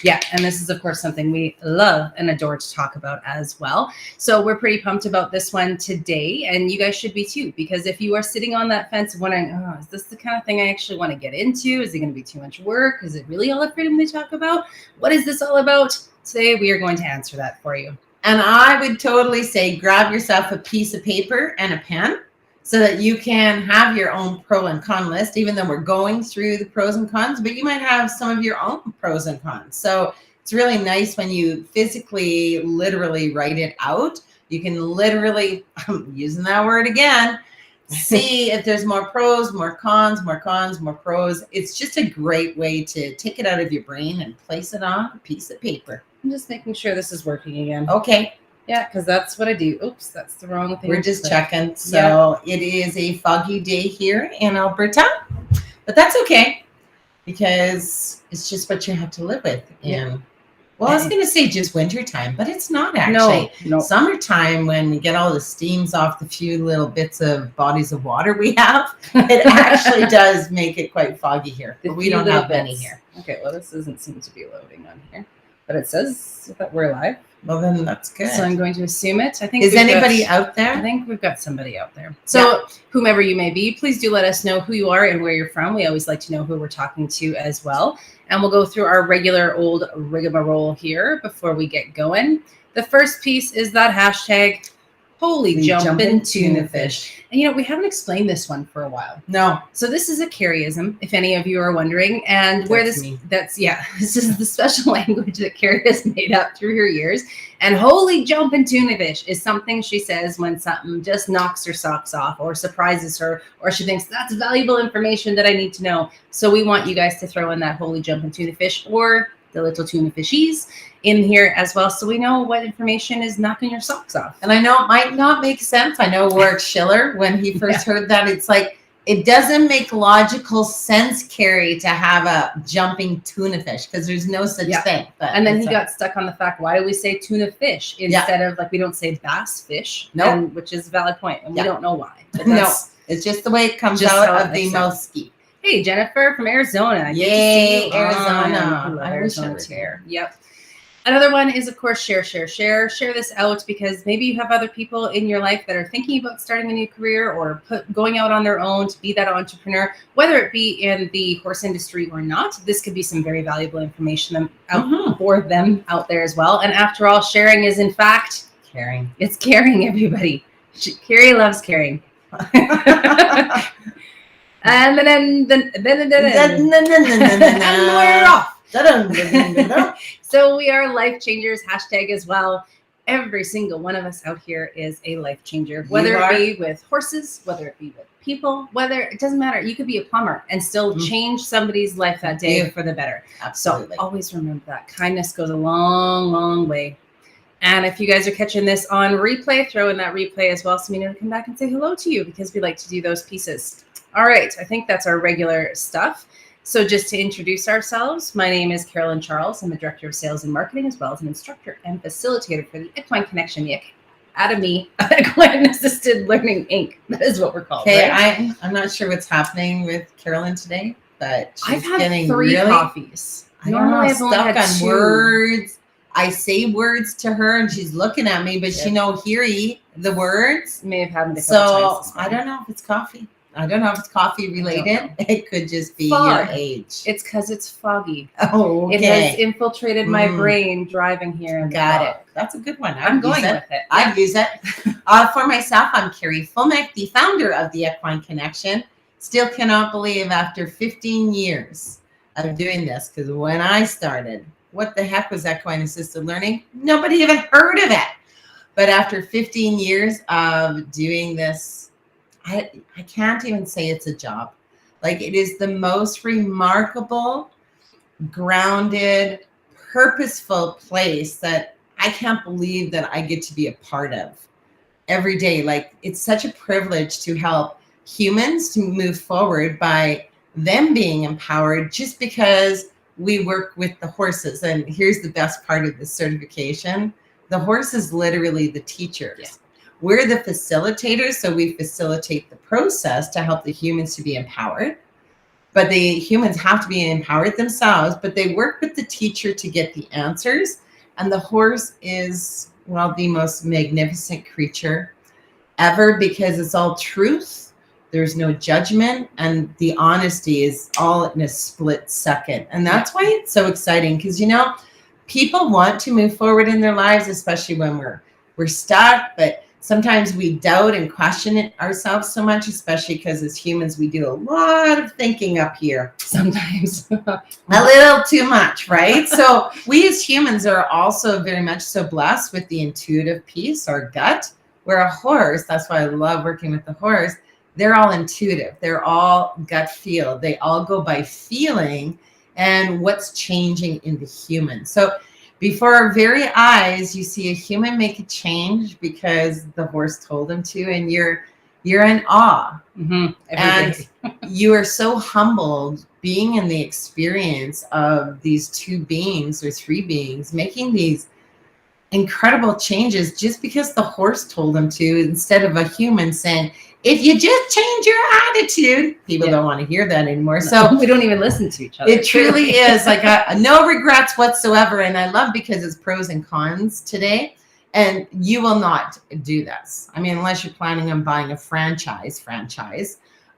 Yeah, and this is, of course, something we love and adore to talk about as well. So we're pretty pumped about this one today, and you guys should be too, because if you are sitting on that fence wondering, oh, is this the kind of thing I actually want to get into? Is it going to be too much work? Is it really all the freedom they talk about? What is this all about? Today, we are going to answer that for you. And I would totally say grab yourself a piece of paper and a pen so that you can have your own pro and con list, even though we're going through the pros and cons, but you might have some of your own pros and cons. So it's really nice when you physically, literally write it out. You can literally, I'm using that word again, see if there's more pros, more cons, more cons, more pros. It's just a great way to take it out of your brain and place it on a piece of paper. I'm just making sure this is working again. Okay. Yeah, because that's what I do. Oops, that's the wrong thing. We're just checking. So It is a foggy day here in Alberta, but that's okay because it's just what you have to live with. And well, I was going to say just wintertime, but it's not actually. No. Summertime, when we get all the steams off the few little bits of bodies of water we have, it actually does make it quite foggy here. But we don't have many here. Okay, well, this doesn't seem to be loading on here, but it says that we're live. Well, then that's good. So I'm going to assume it. I think is anybody out there? I think we've got somebody out there. So whomever you may be, please do let us know who you are and where you're from. We always like to know who we're talking to as well. And we'll go through our regular old rigmarole here before we get going. The first piece is that hashtag holy jumpin' tuna fish. And you know, we haven't explained this one for a while. No. So this is a Carrieism, if any of you are wondering. And where this is the special language that Carrie has made up through her years. And holy jumpin' tuna fish is something she says when something just knocks her socks off or surprises her, or she thinks that's valuable information that I need to know. So we want you guys to throw in that holy jumpin' tuna fish or the little tuna fishies in here as well, so we know what information is knocking your socks off. And I know it might not make sense. I know Warwick Schiller, when he first heard that, it's like, it doesn't make logical sense, Carrie, to have a jumping tuna fish because there's no such thing. But and then he got stuck on the fact, why do we say tuna fish instead of, like, we don't say bass fish? No, which is a valid point, and we don't know why. But no, it's just the way it comes out of the mouth ski. Hey, Jennifer from Arizona. Yay, Arizona. I wish I was here. Yep. Another one is, of course, share. Share this out because maybe you have other people in your life that are thinking about starting a new career or going out on their own to be that entrepreneur, whether it be in the horse industry or not. This could be some very valuable information for them out there as well. And after all, sharing is, in fact, caring. It's caring, everybody. Carrie loves caring. And then we're off. So we are life changers, hashtag as well. Every single one of us out here is a life changer, whether it be with horses, whether it be with people, it doesn't matter. You could be a plumber and still change somebody's life that day for the better. Absolutely. So always remember that kindness goes a long, long way. And if you guys are catching this on replay, throw in that replay as well so we know to come back and say hello to you because we like to do those pieces. All right, I think that's our regular stuff. So just to introduce ourselves, my name is Carolyn Charles. I'm the Director of Sales and Marketing, as well as an instructor and facilitator for the Equine Connection, the Academy of Equine Assisted Learning, Inc. That is what we're called. Okay, right? I'm not sure what's happening with Carolyn today, but she's I've had getting 3 coffees. Normally I've only had 2. Words. I say words to her and she's looking at me, but she no hear the words. May have happened. So I don't know if it's coffee. I don't know if it's coffee related. It could just be your age. It's because it's foggy. Oh, okay. It has infiltrated my brain driving here. And got it. That's a good one. I'm going with it. I'd use it. For myself, I'm Carrie Fulmick, the founder of the Equine Connection. Still cannot believe after 15 years of doing this, because when I started, what the heck was equine assisted learning? Nobody even heard of it. But after 15 years of doing this, I can't even say it's a job. Like, it is the most remarkable, grounded, purposeful place that I can't believe that I get to be a part of every day. Like, it's such a privilege to help humans to move forward by them being empowered just because we work with the horses. And here's the best part of this certification. The horse is literally the teachers. Yeah. We're the facilitators, so we facilitate the process to help the humans to be empowered. but the humans have to be empowered themselves, but they work with the teacher to get the answers. And the horse is, well, the most magnificent creature ever, because it's all truth. There's no judgment, and the honesty is all in a split second. And that's why it's so exciting, because, you know, people want to move forward in their lives, especially when we're stuck, but sometimes we doubt and question it ourselves so much, especially because as humans, we do a lot of thinking up here. Sometimes. A little too much, right? So we as humans are also very much so blessed with the intuitive piece, our gut, where a horse, that's why I love working with the horse, they're all intuitive. They're all gut feel. They all go by feeling and what's changing in the human. So before our very eyes, you see a human make a change because the horse told him to, and you're in awe. And you are so humbled being in the experience of these two beings or three beings making these incredible changes just because the horse told them to, instead of a human saying, if you just change your attitude. People don't want to hear that anymore. So we don't even listen to each other. It truly is like no regrets whatsoever. And I love, because it's pros and cons today. And you will not do this. I mean, unless you're planning on buying a franchise.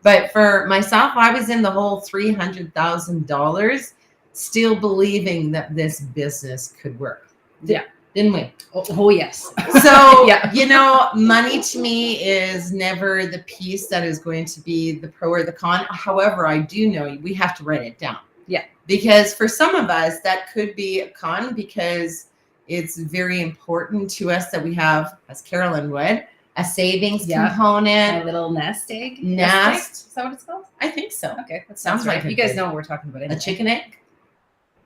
But for myself, I was in the whole $300,000 still believing that this business could work. Yeah. Didn't we? Oh yes. So, you know, money to me is never the piece that is going to be the pro or the con. However, I do know we have to write it down. Yeah. Because for some of us, that could be a con, because it's very important to us that we have, as Carolyn would, a savings component. A little nest egg. Nest. Is that what it's called? I think so. Okay. That sounds right. like you guys know what we're talking about. Anyway. A chicken egg?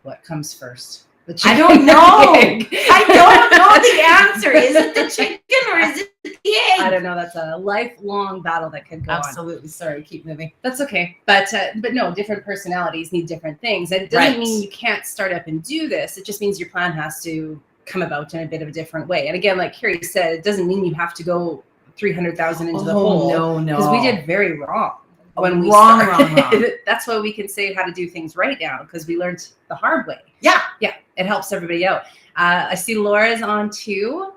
What comes first? I don't know. I don't know the answer. Is it the chicken or is it the egg? I don't know. That's a lifelong battle that could go on. Absolutely. Sorry, keep moving. That's okay. But no, different personalities need different things. And it doesn't mean you can't start up and do this. It just means your plan has to come about in a bit of a different way. And again, like Carrie said, it doesn't mean you have to go 300,000 into the hole. No. Because we did very wrong. When we wrong. That's why we can say how to do things right now, because we learned the hard way. Yeah. It helps everybody out. I see Laura's on too.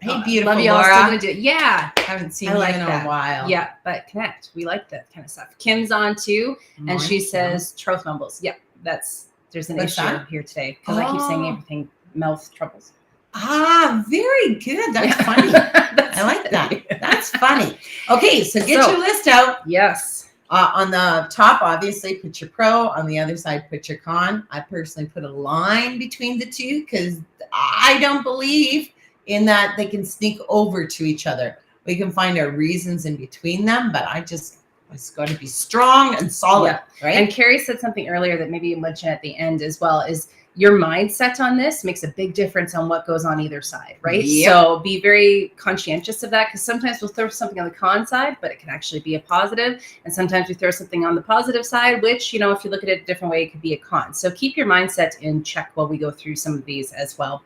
Hey, beautiful love you all. Laura. Still gonna do it. Yeah. Haven't seen you in a while. Yeah, but connect. We like that kind of stuff. Kim's on too, and she says throat mumbles. Yeah, there's an issue here today because I keep saying everything mouth troubles. Ah, very good. That's funny. I like that. That's funny. Okay, so get your list out. Yes. On the top, obviously, put your pro. On the other side, put your con. I personally put a line between the two because I don't believe in that they can sneak over to each other. We can find our reasons in between them, but it's got to be strong and solid, right? And Carrie said something earlier that maybe you mentioned at the end as well, is your mindset on this makes a big difference on what goes on either side, right? Yep. So be very conscientious of that, because sometimes we'll throw something on the con side, but it can actually be a positive. And sometimes we throw something on the positive side, which, you know, if you look at it a different way, it could be a con. So keep your mindset in check while we go through some of these as well.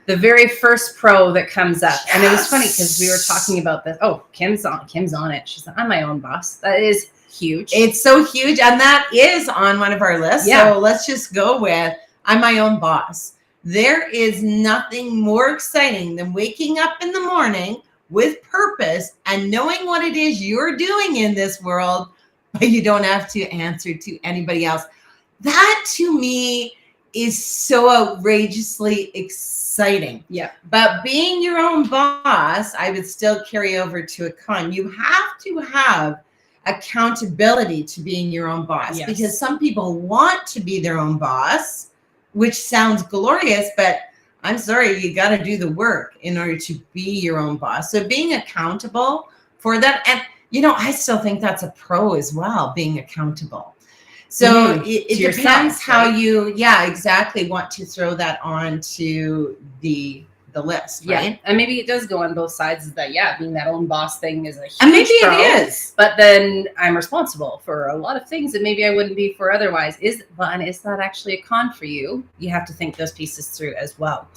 The very first pro that comes up, and it was funny because we were talking about this. Oh, Kim's on it. She's like, I'm my own boss. That is huge. It's so huge. And that is on one of our lists. Yeah. So let's just go with, I'm my own boss. There is nothing more exciting than waking up in the morning with purpose and knowing what it is you're doing in this world, but you don't have to answer to anybody else. That to me is so outrageously exciting. Yeah. But being your own boss, I would still carry over to a con. You have to have accountability to being your own boss, because some people want to be their own boss, which sounds glorious, but I'm sorry, you got to do the work in order to be your own boss. So being accountable for that. And, you know, I still think that's a pro as well, being accountable. So it depends how you, exactly, want to throw that on to the list, right? And maybe it does go on both sides of that. Being that own boss thing is a huge and maybe pro, it is. But then I'm responsible for a lot of things that maybe I wouldn't be for otherwise. Is that actually a con for you? You have to think those pieces through as well.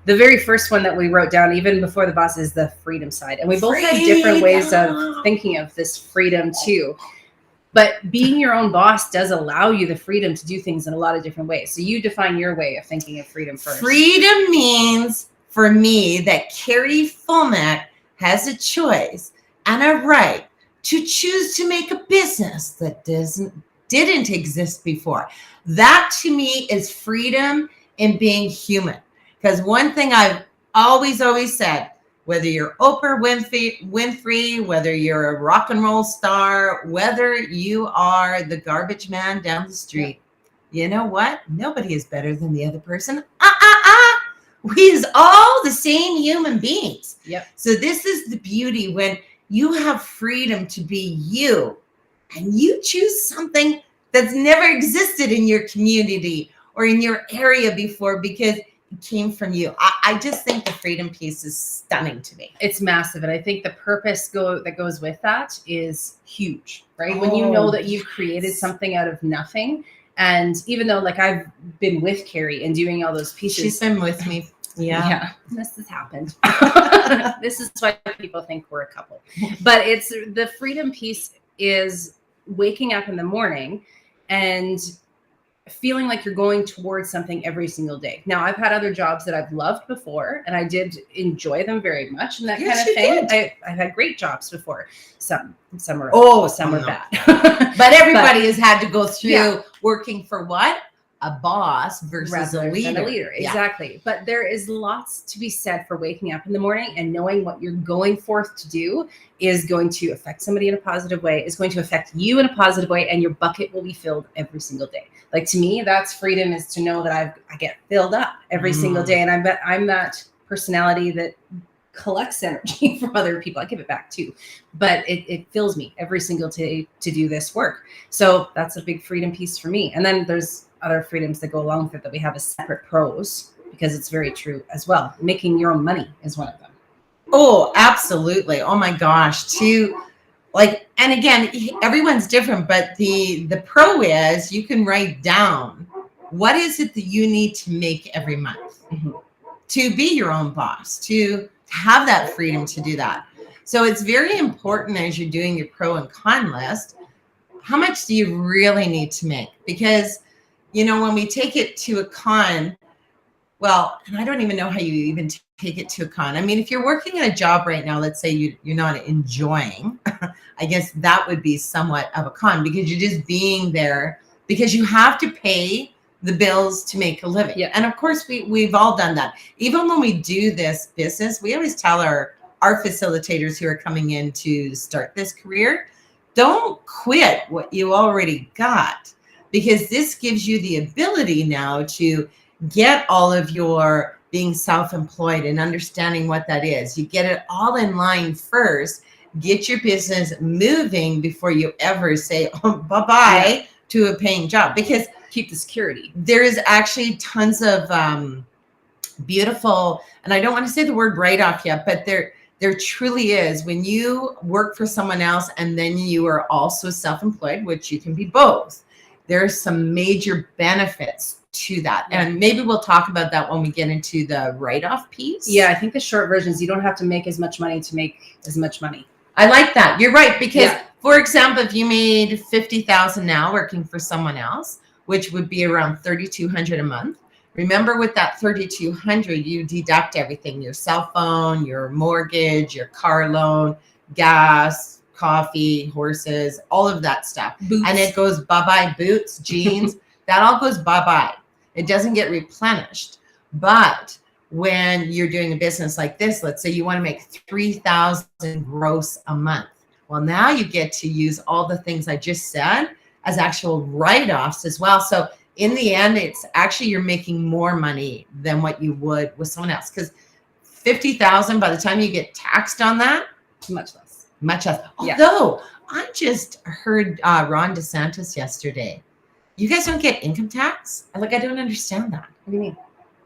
The very first one that we wrote down, even before the boss, is the freedom side. And we both had different ways of thinking of this freedom too. But being your own boss does allow you the freedom to do things in a lot of different ways. So you define your way of thinking of freedom first. Freedom means, for me, that Carrie Fulmack has a choice and a right to choose to make a business that didn't exist before. That to me is freedom in being human. Because one thing I've always said, whether you're Oprah Winfrey, whether you're a rock and roll star, whether you are the garbage man down the street, you know what? Nobody is better than the other person. We is all the same human beings. Yep. So this is the beauty when you have freedom to be you and you choose something that's never existed in your community or in your area before because it came from you. I just think the freedom piece is stunning to me. It's massive. And I think the purpose that goes with that is huge, right? When you know that you've created something out of nothing. And even though like I've been with Carrie and doing all those pieces. She's been with me. Yeah. This has happened. This is why people think we're a couple. But it's the freedom piece is waking up in the morning and feeling like you're going towards something every single day. Now, I've had other jobs that I've loved before, and I did enjoy them very much, and that kind of thing. I've had great jobs before. Some are some are bad. But everybody has had to go through working for what? A boss versus a leader. Exactly. But there is lots to be said for waking up in the morning and knowing what you're going forth to do is going to affect somebody in a positive way, is going to affect you in a positive way, and your bucket will be filled every single day. Like to me, that's freedom, is to know that I get filled up every single day. And I'm that personality that collects energy from other people. I give it back too, but it fills me every single day to do this work. So that's a big freedom piece for me. And then there's other freedoms that go along with it that we have as separate pros, because it's very true as well. Making your own money is one of them. Oh, absolutely. Oh my gosh. And again, everyone's different, but the pro is you can write down what is it that you need to make every month to be your own boss, to have that freedom to do that. So it's very important as you're doing your pro and con list, how much do you really need to make? Because when we take it to a con, well, and I don't even know how you even take it to a con. I mean, if you're working at a job right now, let's say you're not enjoying, I guess that would be somewhat of a con, because you're just being there because you have to pay the bills to make a living. Yeah. And of course, we've all done that. Even when we do this business, we always tell our facilitators who are coming in to start this career, don't quit what you already got, because this gives you the ability now to get all of your being self-employed and understanding what that is. You get it all in line first, get your business moving before you ever say, bye-bye to a paying job, because keep the security. There is actually tons of beautiful, and I don't want to say the word write-off yet, but there truly is. When you work for someone else and then you are also self-employed, which you can be both, there's some major benefits to that. And maybe we'll talk about that when we get into the write-off piece. Yeah, I think the short version is you don't have to make as much money to make as much money. I like that. You're right. Because for example, if you made $50,000 now working for someone else, which would be around $3,200 a month, remember with that $3,200, you deduct everything, your cell phone, your mortgage, your car loan, gas, coffee, horses, all of that stuff. Boots. And it goes bye-bye. Boots, jeans, that all goes bye-bye. It doesn't get replenished. But when you're doing a business like this, let's say you want to make $3,000 gross a month. Well, now you get to use all the things I just said as actual write-offs as well. So in the end, it's actually you're making more money than what you would with someone else, because $50,000 by the time you get taxed on that, much less. Although I just heard Ron DeSantis yesterday. You guys don't get income tax? I don't understand that. What do you mean?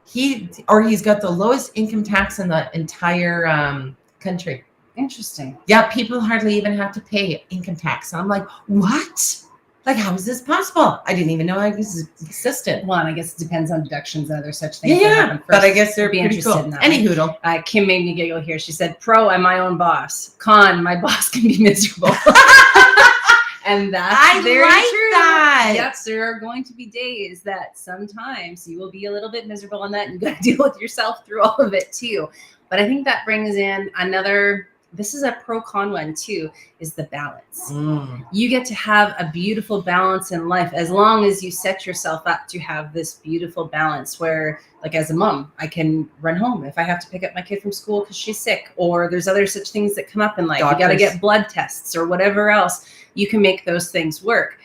He's got the lowest income tax in the entire country. Interesting. Yeah, people hardly even have to pay income tax. And I'm like, what? How is this possible? I didn't even know this existed. Well, and I guess it depends on deductions and other such things. Yeah, but I guess they're be interested cool. in that. Any hoodle. Kim made me giggle here. She said, pro, I'm my own boss. Con, my boss can be miserable. And that's I very like true. that. Yes, there are going to be days that sometimes you will be a little bit miserable on that, and you got to deal with yourself through all of it too. But I think that brings in another, this is a pro-con one too, is the balance. You get to have a beautiful balance in life as long as you set yourself up to have this beautiful balance where, like as a mom, I can run home if I have to pick up my kid from school because she's sick, or there's other such things that come up in life. You got to get blood tests or whatever else. You can make those things work.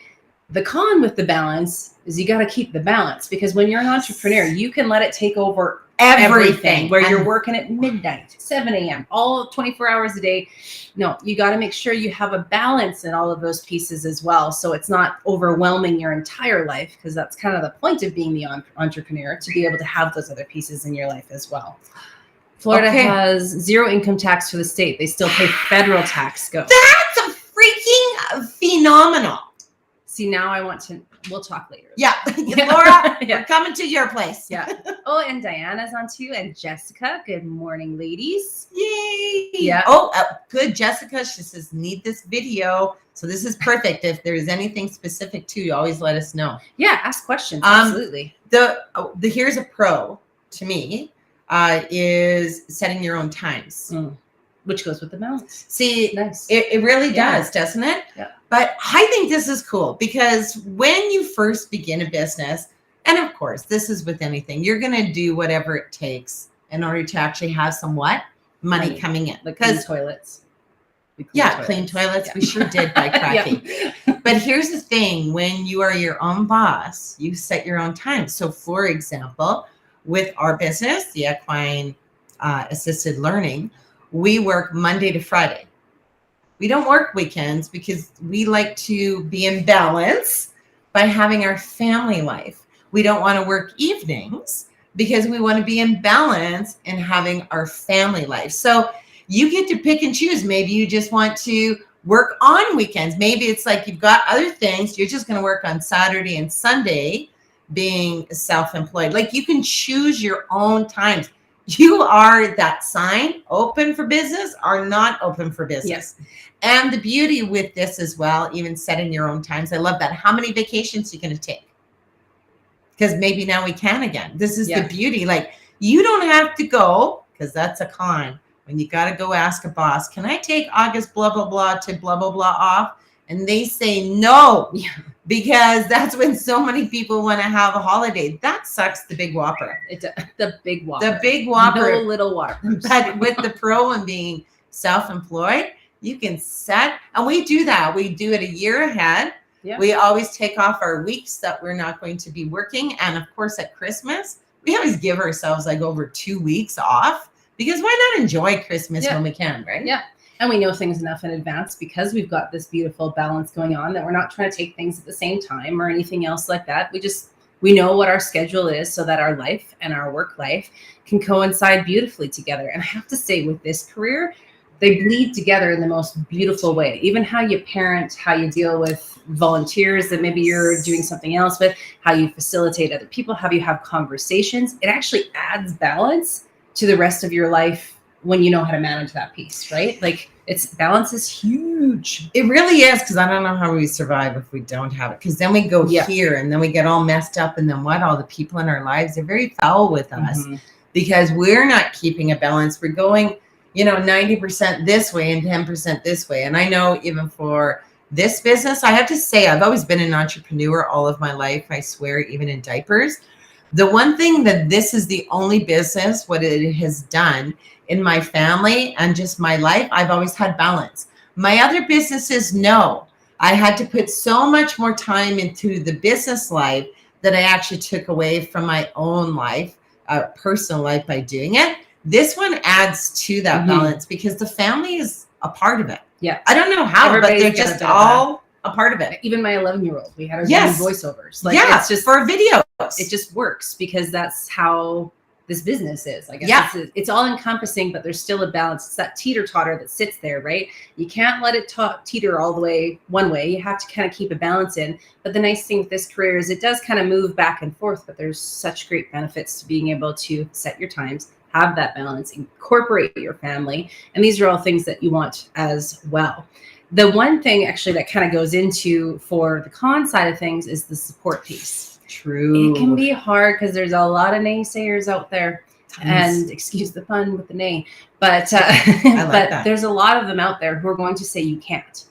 The con with the balance is you got to keep the balance, because when you're an entrepreneur, you can let it take over everything where you're working at midnight, 7 a.m., all 24 hours a day. No, you got to make sure you have a balance in all of those pieces as well. So it's not overwhelming your entire life, because that's kind of the point of being the entrepreneur, to be able to have those other pieces in your life as well. Florida has zero income tax for the state. They still pay federal tax. Go. That's a freaking phenomenal. See, now I want to, we'll talk later. Yeah. Laura, we're coming to your place. Yeah. Oh, and Diana's on too. And Jessica. Good morning, ladies. Yay. Yeah. Oh, good. Jessica, she says, need this video. So this is perfect. If there's anything specific to you, always let us know. Yeah. Ask questions. Absolutely. Here's a pro to me, is setting your own times. Which goes with the balance. See, nice. It really does, doesn't it? Yeah. But I think this is cool, because when you first begin a business, and of course, this is with anything, you're going to do whatever it takes in order to actually have some money coming in. Like clean toilets. Clean toilets. We sure did by cracking. But here's the thing. When you are your own boss, you set your own time. So for example, with our business, the Equine Assisted Learning, we work Monday to Friday. We don't work weekends because we like to be in balance by having our family life. We don't want to work evenings because we want to be in balance and having our family life. So you get to pick and choose. Maybe you just want to work on weekends. Maybe it's like you've got other things. You're just going to work on Saturday and Sunday being self-employed. Like you can choose your own times. You are that sign, open for business or not open for business. Yes. And the beauty with this as well, even setting your own times. I love that. How many vacations are you going to take? Because maybe now we can again. This is the beauty. Like you don't have to go, because that's a con. When you got to go ask a boss, can I take August blah, blah, blah to blah, blah, blah off? And they say no, because that's when so many people want to have a holiday. That sucks the big whopper. The big whopper. The big whopper. No little whopper. But with the pro and being self-employed, you can set, and we do that. We do it a year ahead. Yeah. We always take off our weeks that we're not going to be working. And of course, at Christmas, we always give ourselves like over 2 weeks off, because why not enjoy Christmas when we can, right? Yeah. And we know things enough in advance, because we've got this beautiful balance going on, that we're not trying to take things at the same time or anything else like that. We know what our schedule is, so that our life and our work life can coincide beautifully together. And I have to say, with this career, they bleed together in the most beautiful way. Even how you parent, how you deal with volunteers that maybe you're doing something else with, how you facilitate other people, how you have conversations. It actually adds balance to the rest of your life when you know how to manage that piece, right? Like balance is huge. It really is, because I don't know how we survive if we don't have it. Because then we go here and then we get all messed up, and then all the people in our lives, they're very foul with us because we're not keeping a balance. We're going, 90% this way and 10% this way. And I know even for this business, I have to say, I've always been an entrepreneur all of my life. I swear, even in diapers. The one thing that this is the only business, what it has done in my family and just my life, I've always had balance. My other businesses, no. I had to put so much more time into the business life that I actually took away from my own life, personal life, by doing it. This one adds to that balance, because the family is a part of it. Yeah. I don't know how, but they're just all a part of it. Even my 11-year-old, we had our voiceovers. Like, it's just for videos. It just works, because that's how this business is. I guess it's all encompassing, but there's still a balance. It's that teeter-totter that sits there, right? You can't let it teeter all the way one way. You have to kind of keep a balance in. But the nice thing with this career is it does kind of move back and forth, but there's such great benefits to being able to set your times, have that balance, incorporate your family. And these are all things that you want as well. The one thing actually that kind of goes into for the con side of things is the support piece. True. It can be hard because there's a lot of naysayers out there. And excuse the pun with the nay, but but there's a lot of them out there who are going to say you can't,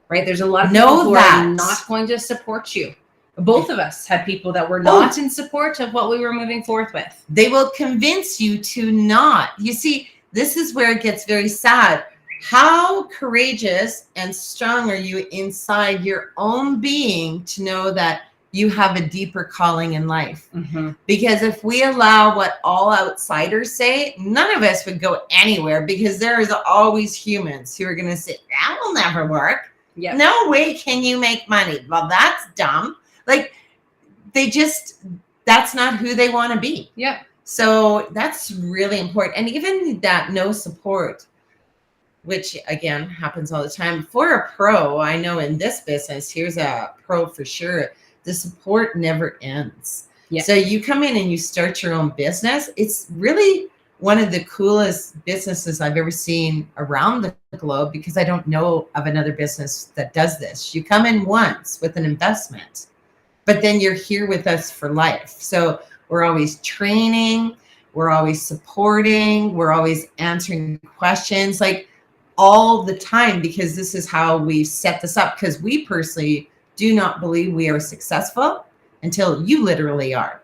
right? There's a lot of people who are not going to support you. Both of us had people that were not in support of what we were moving forth with. They will convince you to not. You see, this is where it gets very sad. How courageous and strong are you inside your own being to know that you have a deeper calling in life? Mm-hmm. Because if we allow what all outsiders say, none of us would go anywhere, because there is always humans who are going to say, that will never work. Yep. No way can you make money. Well, that's dumb. Like, that's not who they want to be. Yep. So that's really important. And even that no support, which again happens all the time. For a pro, I know in this business, here's a pro for sure. The support never ends. Yeah. So you come in and you start your own business. It's really one of the coolest businesses I've ever seen around the globe, because I don't know of another business that does this. You come in once with an investment, but then you're here with us for life. So we're always training, we're always supporting, we're always answering questions, like all the time, because this is how we set this up. Because we personally do not believe we are successful until you literally are,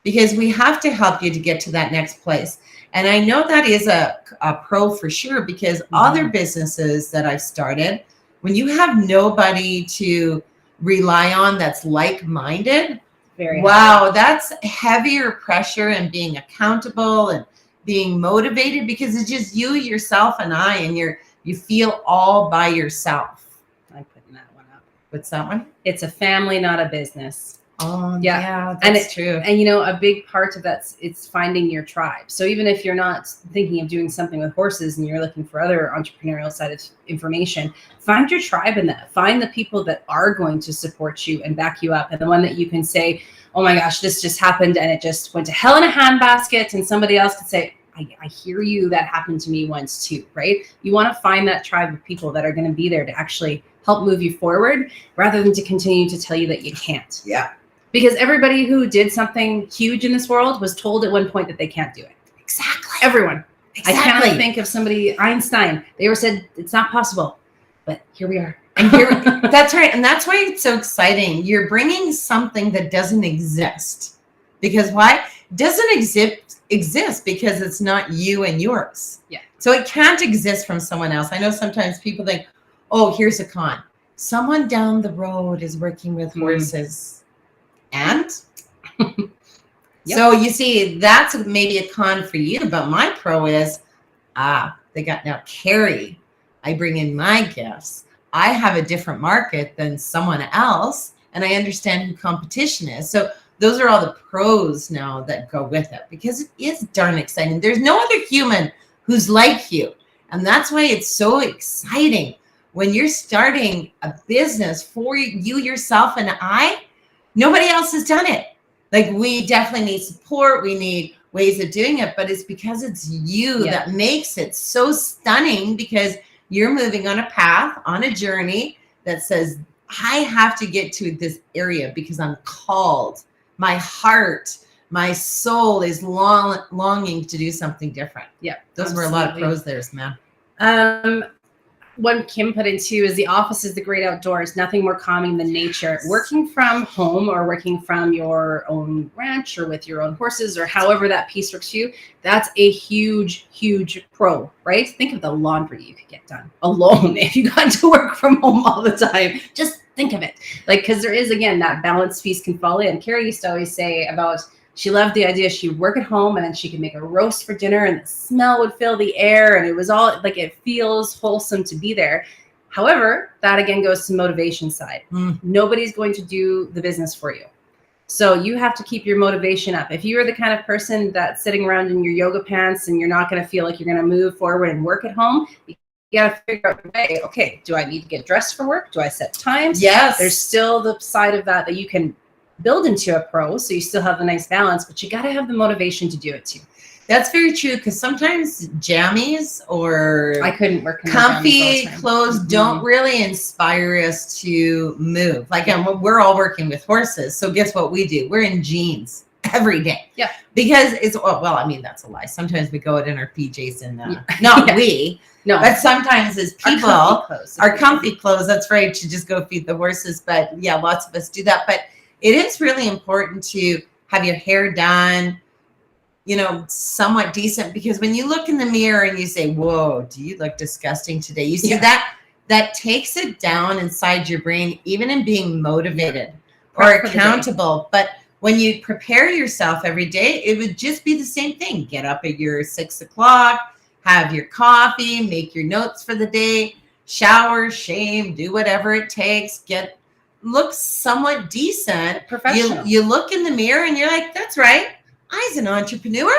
because we have to help you to get to that next place. And I know that is a pro for sure, because other businesses that I've started, when you have nobody to rely on that's like-minded, wow, that's heavier pressure, and being accountable and being motivated, because it's just you, yourself, and I, and you feel all by yourself. I'm putting that one up. What's that one? It's a family, not a business. Oh, yeah, that's true. And a big part of it's finding your tribe. So even if you're not thinking of doing something with horses and you're looking for other entrepreneurial side of information, find your tribe in that. Find the people that are going to support you and back you up, and the one that you can say, oh my gosh, this just happened and it just went to hell in a handbasket, and somebody else could say, I hear you, that happened to me once too, right? You want to find that tribe of people that are going to be there to actually help move you forward, rather than to continue to tell you that you can't. Yeah. Because everybody who did something huge in this world was told at one point that they can't do it. Exactly. Everyone. Exactly. I cannot think of somebody, Einstein, they were said it's not possible, but here we are. And here, that's right. And that's why it's so exciting. You're bringing something that doesn't exist. Because why? It doesn't exist because it's not you and yours. Yeah. So it can't exist from someone else. I know sometimes people think, oh, here's a con. Someone down the road is working with horses. And so you see, that's maybe a con for you, but my pro is, they got now Carrie. I bring in my gifts. I have a different market than someone else, and I understand who competition is. So those are all the pros now that go with it, because it is darn exciting. There's no other human who's like you. And that's why it's so exciting when you're starting a business for you, yourself, and I. Nobody else has done it. Like, we definitely need support. We need ways of doing it, but it's because it's you that makes it so stunning, because you're moving on a path, on a journey that says, I have to get to this area because I'm called. My heart, my soul is longing to do something different. Yeah. Those were a lot of pros there, man. One Kim put in too is the office is the great outdoors. Nothing more calming than nature. Working from home or working from your own ranch or with your own horses or however that piece works for you, that's a huge, huge pro, right? Think of the laundry you could get done alone if you got to work from home all the time. Just think of it. Like, because there is, again, that balance piece can fall in. Carrie used to always say about, she loved the idea she'd work at home and then she could make a roast for dinner and the smell would fill the air and it was all like, it feels wholesome to be there. However, that again goes to motivation side. Nobody's going to do the business for you. So you have to keep your motivation up. If you are the kind of person that's sitting around in your yoga pants and you're not going to feel like you're going to move forward and work at home, you got to figure out a way. Okay, do I need to get dressed for work? Do I set times? Yes. There's still the side of that you can build into a pro, so you still have the nice balance, but you got to have the motivation to do it too. That's very true, because sometimes jammies or I couldn't work in comfy clothes don't really inspire us to move. Like, we're all working with horses, so guess what we do? We're in jeans every day. Yeah. Because it's, well, I mean, that's a lie. Sometimes we go out in our PJs and not we, no, but sometimes as people, our comfy clothes, that's right, to just go feed the horses. But yeah, lots of us do that. But it is really important to have your hair done, you know, somewhat decent, because when you look in the mirror and you say, whoa, do you look disgusting today? You see that takes it down inside your brain, even in being motivated or accountable. But when you prepare yourself every day, it would just be the same thing. Get up at your 6 o'clock, have your coffee, make your notes for the day, shower, shave, do whatever it takes, look somewhat decent. Professional. You look in the mirror and you're like, that's right. I's an entrepreneur.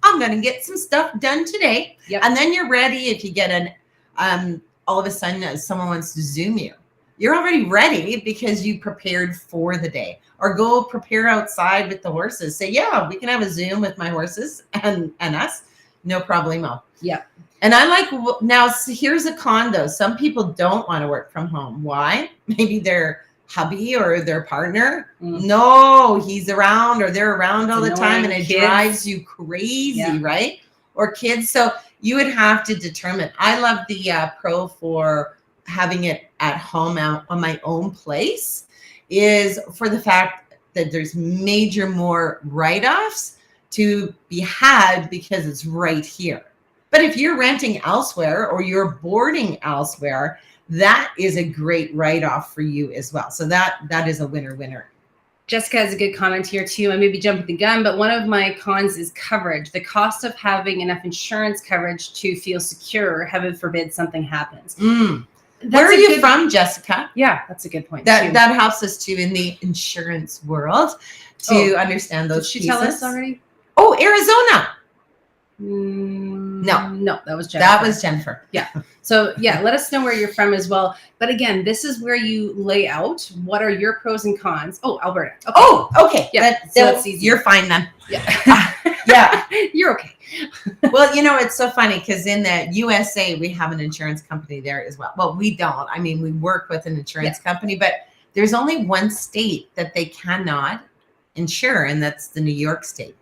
I'm going to get some stuff done today. Yep. And then you're ready. If you get all of a sudden someone wants to Zoom you, you're already ready because you prepared for the day. Or go prepare outside with the horses. Say, yeah, we can have a Zoom with my horses and us. No problemo. Yeah. And I like, now here's a con though. Some people don't want to work from home. Why? Maybe their hubby or their partner. No, he's around, or they're around all the time, and it drives you crazy, right? Or kids. So you would have to determine. I love the pro for having it at home, out on my own place, is for the fact that there's major more write-offs to be had because it's right here. But if you're renting elsewhere or you're boarding elsewhere, that is a great write-off for you as well. So that is a winner. Jessica has a good comment here too. I may be jumping the gun, but one of my cons is coverage. The cost of having enough insurance coverage to feel secure, heaven forbid something happens. Where are you from, Jessica? Yeah, that's a good point. That helps us too in the insurance world to understand those pieces. Did she tell us already? Oh, Arizona. No, that was Jennifer. That was Jennifer. Yeah. So yeah, let us know where you're from as well. But again, this is where you lay out what are your pros and cons. Oh, Alberta. Okay. Oh, okay. Yeah. That's easy. You're fine then. Yeah. Yeah. You're okay. Well, you know, it's so funny because in the USA, we have an insurance company there as well. Well, we don't. I mean, we work with an insurance company, but there's only one state that they cannot insure, and that's the New York state.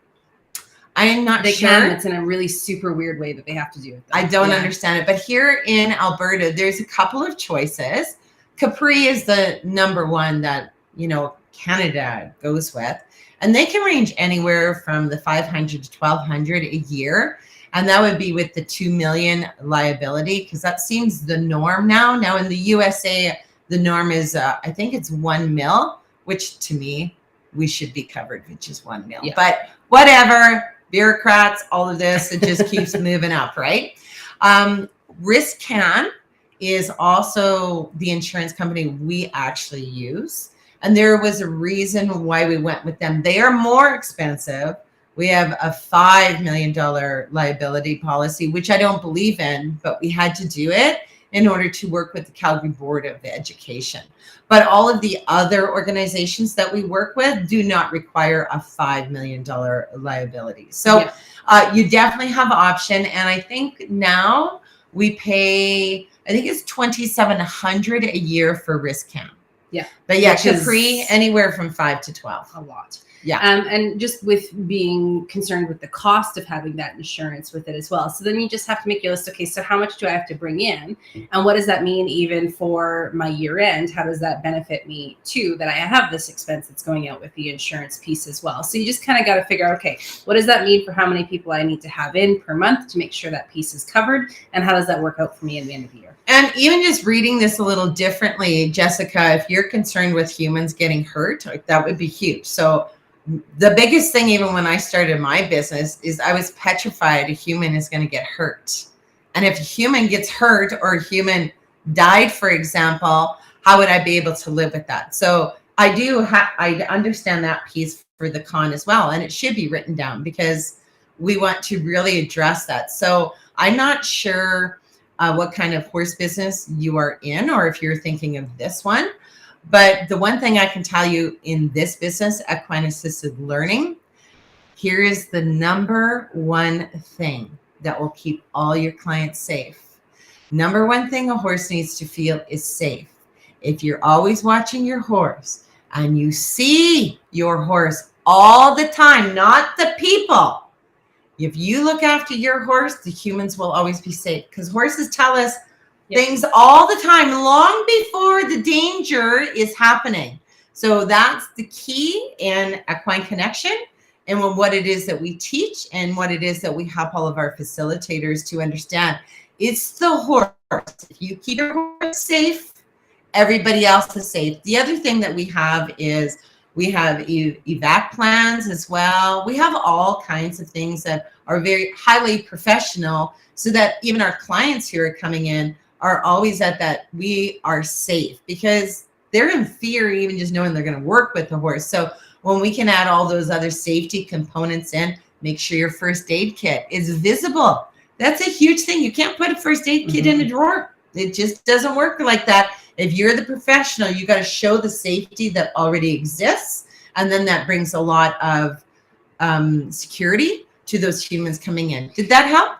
I am not sure. They can. It's in a really super weird way that they have to do it. I don't understand it. But here in Alberta, there's a couple of choices. Capri is the number one that, you know, Canada goes with. And they can range anywhere from the $500 to $1,200 a year. And that would be with the $2 million liability, because that seems the norm now. Now in the USA, the norm is, I think it's $1 million, which to me, we should be covered with just $1 million. Yeah. But whatever. Bureaucrats, all of this, it just keeps moving up, right? Riscan is also the insurance company we actually use. And there was a reason why we went with them. They are more expensive. We have a $5 million liability policy, which I don't believe in, but we had to do it in order to work with the Calgary Board of Education. But all of the other organizations that we work with do not require a $5 million liability. So you definitely have option. And I think now we pay, I think it's $2,700 a year for Riscan. Yeah. But yeah, Capri, anywhere from 5 to 12. A lot. Yeah. And just with being concerned with the cost of having that insurance with it as well. So then you just have to make your list. Okay, so how much do I have to bring in? And what does that mean even for my year end? How does that benefit me too, that I have this expense that's going out with the insurance piece as well? So you just kind of got to figure out, okay, what does that mean for how many people I need to have in per month to make sure that piece is covered? And how does that work out for me at the end of the year? And even just reading this a little differently, Jessica, if you're concerned with humans getting hurt, that would be huge. So the biggest thing, even when I started my business, is I was petrified a human is going to get hurt. And if a human gets hurt or a human died, for example, how would I be able to live with that? So I understand that piece for the con as well. And it should be written down because we want to really address that. So I'm not sure what kind of horse business you are in, or if you're thinking of this one. But the one thing I can tell you in this business, equine assisted learning, Here is the number one thing that will keep all your clients safe. Number one thing a horse needs to feel is safe. If you're always watching your horse and you see your horse all the time, not the people. If you look after your horse, the humans will always be safe, because horses tell us things all the time, long before the danger is happening. So that's the key in equine connection, and what it is that we teach and what it is that we help all of our facilitators to understand. It's the horse. If you keep your horse safe, everybody else is safe. The other thing that we have is we have evac plans as well. We have all kinds of things that are very highly professional, so that even our clients who are coming in are always at that we are safe, because they're in fear even just knowing they're going to work with the horse. So when we can add all those other safety components in, make sure your first aid kit is visible. That's a huge thing. You can't put a first aid kit in a drawer. It just doesn't work like that. If you're the professional, you got to show the safety that already exists. And then that brings a lot of security to those humans coming in. Did that help?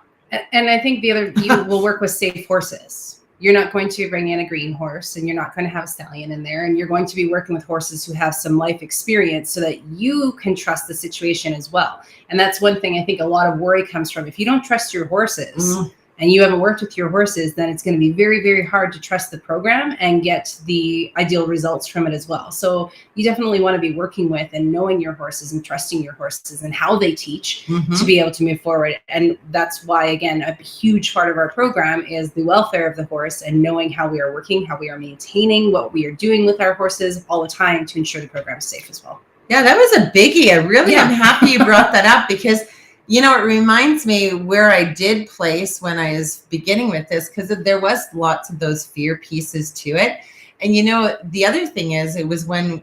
And I think you will work with safe horses. You're not going to bring in a green horse, and you're not going to have a stallion in there. And you're going to be working with horses who have some life experience, so that you can trust the situation as well. And that's one thing I think a lot of worry comes from. If you don't trust your horses and you haven't worked with your horses, then it's going to be very, very hard to trust the program and get the ideal results from it as well. So you definitely want to be working with and knowing your horses and trusting your horses and how they teach to be able to move forward. And that's why, again, a huge part of our program is the welfare of the horse and knowing how we are working, how we are maintaining what we are doing with our horses all the time to ensure the program is safe as well. Yeah, that was a biggie. I really am happy you brought that up, because you know, it reminds me where I did place when I was beginning with this, because there was lots of those fear pieces to it. And, you know, the other thing is, it was when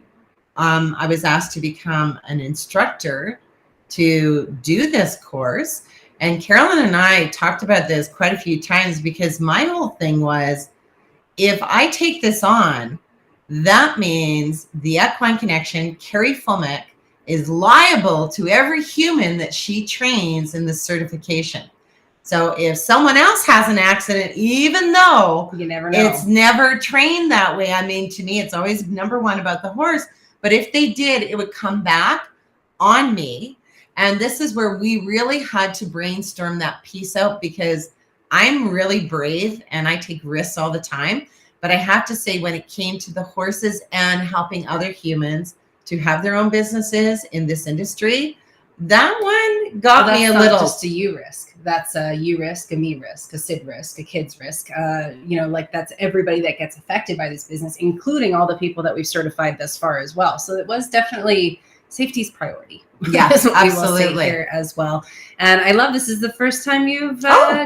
I was asked to become an instructor to do this course. And Carolyn and I talked about this quite a few times, because my whole thing was, if I take this on, that means the Equine Connection, Carrie Fulmick, is liable to every human that she trains in the certification. So if someone else has an accident, even though you never know, it's never trained that way. I mean, to me, it's always number one about the horse. But if they did, it would come back on me. And this is where we really had to brainstorm that piece out, because I'm really brave and I take risks all the time. But I have to say, when it came to the horses and helping other humans to have their own businesses in this industry, that one got me a little. Just a you risk. That's a you risk, a me risk, a Sid risk, a kid's risk. You know, like that's everybody that gets affected by this business, including all the people that we've certified thus far as well. So it was definitely safety's priority. Yeah, absolutely. Here as well. And I love this is the first time you've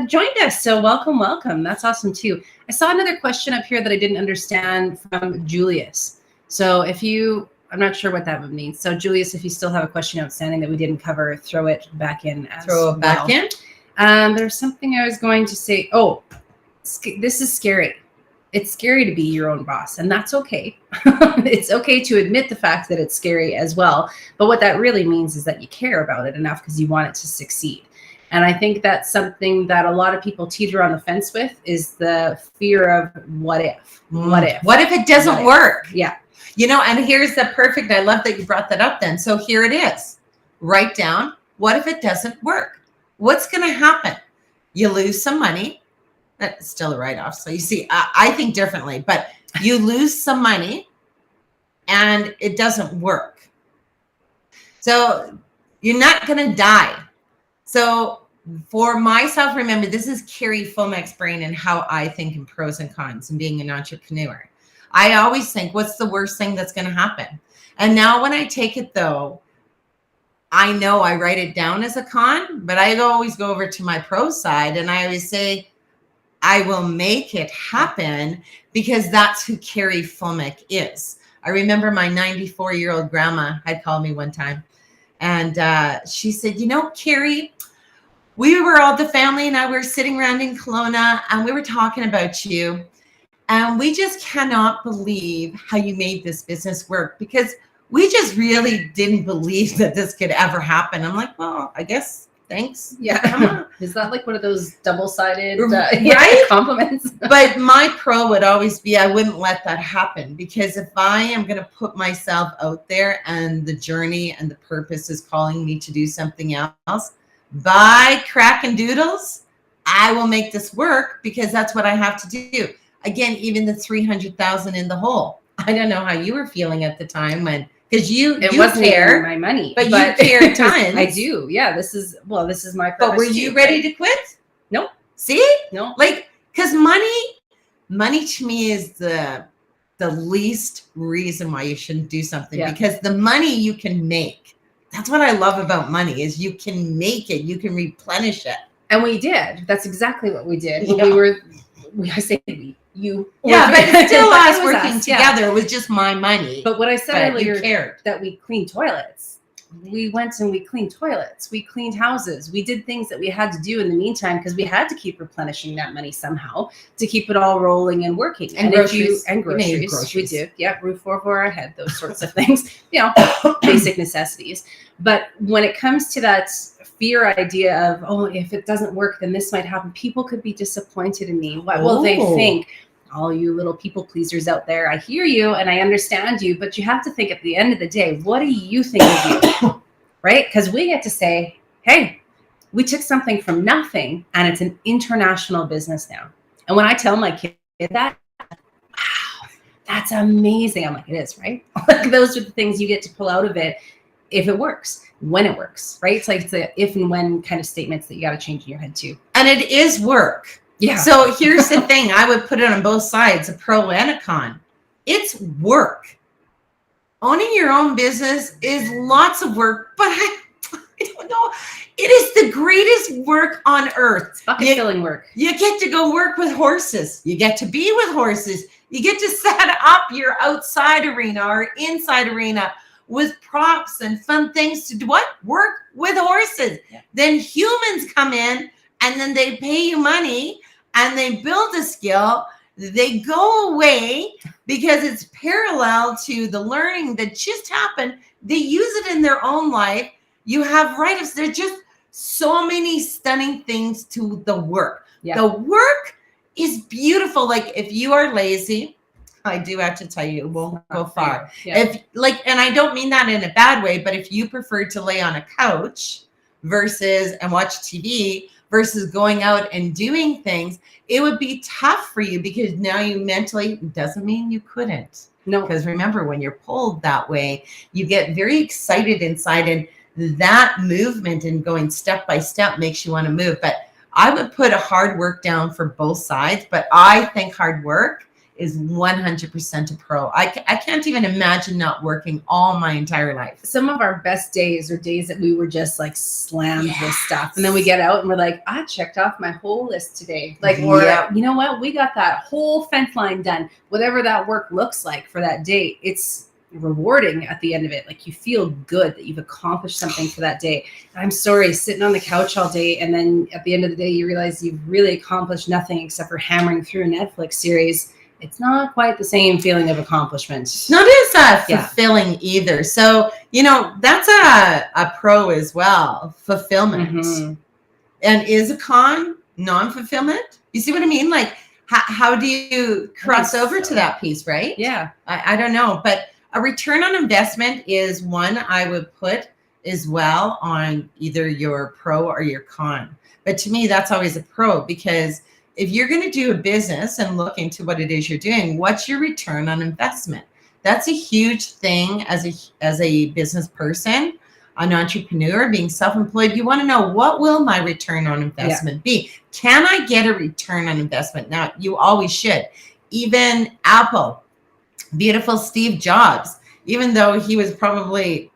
joined us. So welcome, welcome. That's awesome too. I saw another question up here that I didn't understand from Julius. So if you, I'm not sure what that would mean. So Julius, if you still have a question outstanding that we didn't cover, throw it back in. There's something I was going to say. Oh, this is scary. It's scary to be your own boss, and that's okay. It's okay to admit the fact that it's scary as well. But what that really means is that you care about it enough because you want it to succeed. And I think that's something that a lot of people teeter on the fence with, is the fear of what if? What if? What if it doesn't work? Yeah. You know, and here's the perfect, I love that you brought that up then. So here it is. Write down, what if it doesn't work? What's going to happen? You lose some money. That's still a write-off. So you see, I think differently, but you lose some money and it doesn't work. So you're not going to die. So for myself, remember, this is Carrie Fulmick's brain and how I think in pros and cons and being an entrepreneur. I always think, what's the worst thing that's going to happen? And now when I take it though, I know I write it down as a con, but I always go over to my pro side and I always say, I will make it happen, because that's who Carrie Fulmick is. I remember my 94-year-old grandma had called me one time and she said, you know, Carrie, we were all, the family and I were sitting around in Kelowna and we were talking about you. And we just cannot believe how you made this business work, because we just really didn't believe that this could ever happen. I'm like, well, I guess thanks. Yeah. Is that like one of those double-sided right? compliments? But my pro would always be, I wouldn't let that happen, because if I am going to put myself out there and the journey and the purpose is calling me to do something else, by crack and doodles, I will make this work, because that's what I have to do. Again, even the 300,000 in the hole. I don't know how you were feeling at the time when, because you wasn't care, even my money, but you care tons. I do. Yeah, this is my purpose. But were you ready to quit? Nope. See? No. Like, because money to me is the least reason why you shouldn't do something, because the money you can make. That's what I love about money, is you can make it, you can replenish it. And we did. That's exactly what we did. When I say we, you. Yeah, but it's still us working together. It was just my money. But what I said earlier, you cared. That we cleaned toilets. We went and we cleaned toilets. We cleaned houses. We did things that we had to do in the meantime, because we had to keep replenishing that money somehow to keep it all rolling and working. And groceries. Groceries. We did. Yeah, roof over our head, those sorts of things. Basic necessities. But when it comes to that fear idea of, oh, if it doesn't work, then this might happen. People could be disappointed in me. What will they think? All you little people pleasers out there, I hear you and I understand you, but you have to think at the end of the day, what do you think of you? Right? Because we get to say, hey, we took something from nothing and it's an international business now. And when I tell my kid that, wow, that's amazing. I'm like, it is, right? Like, those are the things you get to pull out of it if it works, when it works, right? It's like it's the if and when kind of statements that you got to change in your head too. And it is work. Yeah. So here's the thing. I would put it on both sides, a pro and a con. It's work. Owning your own business is lots of work, but I don't know. It is the greatest work on earth. It's bucket filling work. You get to go work with horses. You get to be with horses. You get to set up your outside arena or inside arena with props and fun things to do. What? Work with horses. Yeah. Then humans come in and then they pay you money and they build a skill. They go away because it's parallel to the learning that just happened. They use it in their own life. You have write-ups. There's just so many stunning things to the work. Yeah. The work is beautiful. Like, if you are lazy, I do have to tell you, it won't go far. Yeah. And I don't mean that in a bad way, but if you prefer to lay on a couch and watch TV versus going out and doing things, it would be tough for you, because now you mentally, doesn't mean you couldn't. No. Because remember, when you're pulled that way, you get very excited inside, and that movement and going step by step makes you want to move. But I would put a hard work down for both sides, but I think hard work is 100% a pro. I can't even imagine not working all my entire life. Some of our best days are days that we were just like slammed with stuff. And then we get out and we're like, I checked off my whole list today. Like, or you know what? We got that whole fence line done. Whatever that work looks like for that day, it's rewarding at the end of it. Like, you feel good that you've accomplished something for that day. I'm sorry, sitting on the couch all day, and then at the end of the day, you realize you've really accomplished nothing except for hammering through a Netflix series. It's not quite the same feeling of accomplishment. It's not as fulfilling either. So, that's a pro as well, fulfillment. Mm-hmm. And is a con non-fulfillment? You see what I mean? Like, how do you cross over to that piece, right? Yeah. I don't know. But a return on investment is one I would put as well on either your pro or your con. But to me, that's always a pro, because if you're going to do a business and look into what it is you're doing, what's your return on investment? That's a huge thing as a business person, an entrepreneur, being self-employed. You want to know, what will my return on investment be? Can I get a return on investment? Now, you always should. Even Apple, beautiful Steve Jobs, even though he was probably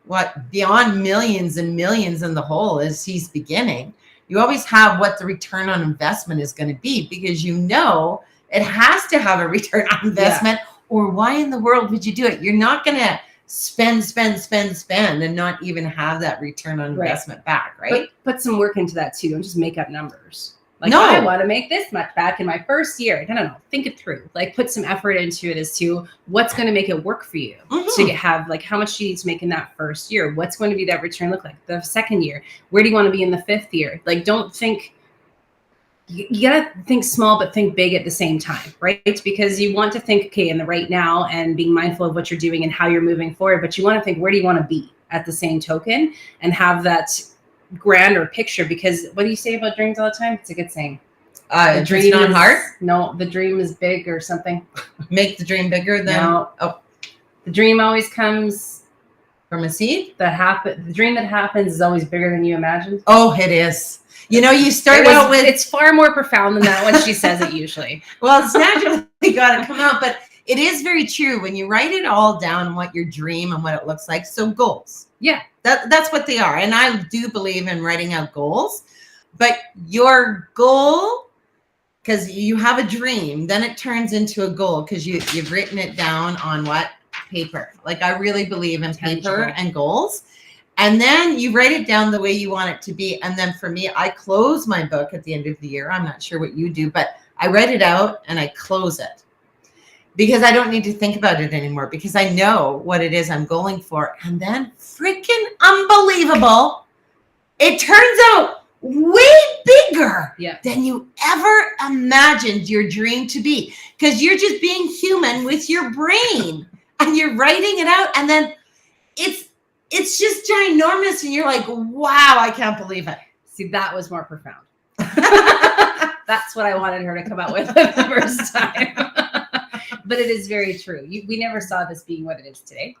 beyond millions and millions in the hole as he's beginning, you always have what the return on investment is going to be, because it has to have a return on investment, or why in the world would you do it? You're not going to spend and not even have that return on investment back, right? But put some work into that too. Don't just make up numbers. Like, No. I want to make this much back in my first year. No. Think it through. Like, put some effort into it as to what's going to make it work for you to have, like, how much do you need to make in that first year? What's going to be that return look like the second year? Where do you want to be in the fifth year? Like, don't think, you got to think small, but think big at the same time, right? Because you want to think, okay, in the right now and being mindful of what you're doing and how you're moving forward. But you want to think, where do you want to be at the same token, and have that grander picture? Because what do you say about dreams all the time? It's a good saying. The dream not hard? No, the dream is big or something. Make the dream bigger than the dream always comes from a seed. The dream that happens is always bigger than you imagined. Oh, it is. You know, you start out with, it's far more profound than that when she says it usually. Well, it's naturally got to come out, but it is very true when you write it all down, what your dream and what it looks like. So goals. Yeah. That's what they are. And I do believe in writing out goals, but your goal, because you have a dream, then it turns into a goal because you've written it down on what? Paper. Like, I really believe in paper and goals. And then you write it down the way you want it to be. And then for me, I close my book at the end of the year. I'm not sure what you do, but I write it out and I close it because I don't need to think about it anymore, because I know what it is I'm going for. And then freaking unbelievable, it turns out way bigger than you ever imagined your dream to be, because you're just being human with your brain and you're writing it out. And then it's just ginormous. And you're like, wow, I can't believe it. See, that was more profound. That's what I wanted her to come out with the first time. But it is very true. We never saw this being what it is today.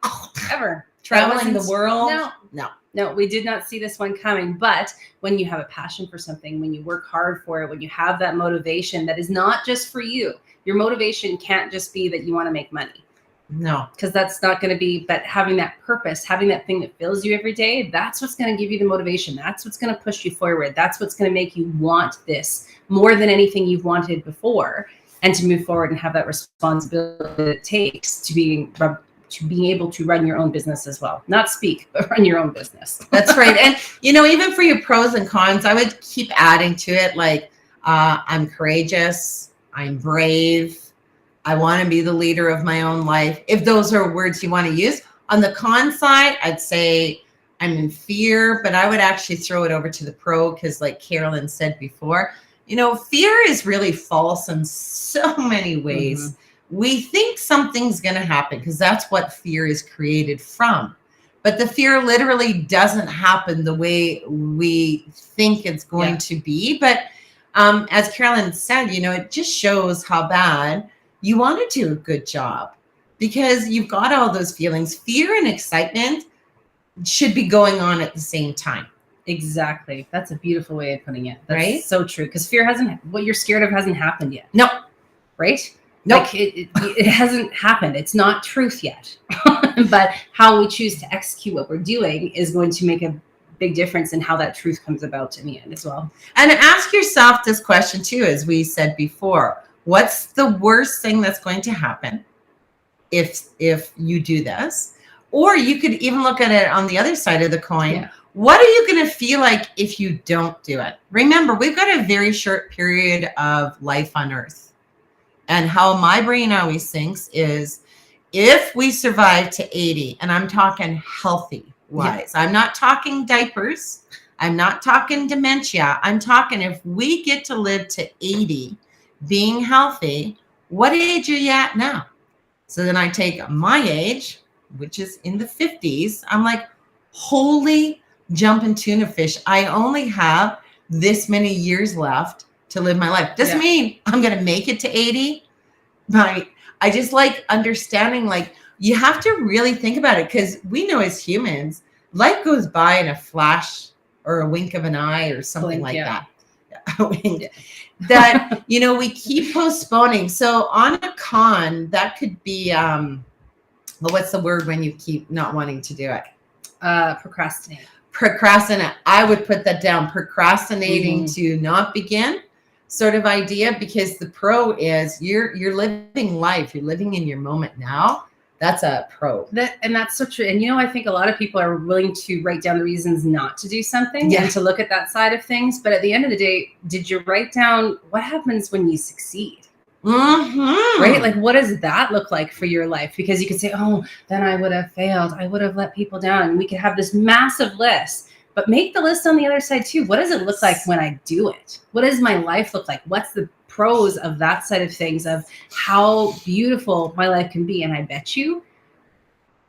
Ever. Traveling the world. No, we did not see this one coming. But when you have a passion for something, when you work hard for it, when you have that motivation that is not just for you, your motivation can't just be that you want to make money. No, because that's not going to be, but having that purpose, having that thing that fills you every day, that's what's going to give you the motivation. That's what's going to push you forward. That's what's going to make you want this more than anything you've wanted before, and to move forward and have that responsibility that it takes to being able to run your own business as well. Not speak, but run your own business. That's right. And, you know, even for your pros and cons, I would keep adding to it. Like, I'm courageous. I'm brave. I want to be the leader of my own life. If those are words you want to use. On the con side, I'd say I'm in fear, but I would actually throw it over to the pro, because like Carolyn said before, you know, fear is really false in so many ways. We think something's going to happen because that's what fear is created from. But the fear literally doesn't happen the way we think it's going to be. But as Carolyn said, you know, it just shows how bad you want to do a good job, because you've got all those feelings. Fear and excitement should be going on at the same time. Exactly. That's a beautiful way of putting it. That's right? So true. Because fear what you're scared of hasn't happened yet. No. Right? No. Like it hasn't happened. It's not truth yet. But how we choose to execute what we're doing is going to make a big difference in how that truth comes about in the end as well. And ask yourself this question too, as we said before. What's the worst thing that's going to happen if you do this? Or you could even look at it on the other side of the coin. Yeah. What are you going to feel like if you don't do it? Remember, we've got a very short period of life on Earth. And how my brain always thinks is, if we survive to 80, and I'm talking healthy wise, I'm not talking diapers, I'm not talking dementia, I'm talking if we get to live to 80, being healthy, what age are you at now? So then I take my age, which is in the 50s. I'm like, holy jumping tuna fish. I only have this many years left to live my life. Doesn't mean I'm going to make it to 80. But I just like understanding, like, you have to really think about it, because we know as humans, life goes by in a flash or a wink of an eye or something like that. That, you know, we keep postponing. So on a con, that could be, well, what's the word when you keep not wanting to do it? Procrastinate. Procrastinate. I would put that down. Procrastinating to not begin sort of idea, because the pro is you're living life. You're living in your moment now. That's a pro. And that's so true. And I think a lot of people are willing to write down the reasons not to do something and to look at that side of things. But at the end of the day, did you write down what happens when you succeed? Right? Like, what does that look like for your life? Because you could say, oh, then I would have failed. I would have let people down. And we could have this massive list, but make the list on the other side too. What does it look like when I do it? What does my life look like? What's the pros of that side of things, of how beautiful my life can be? And I bet you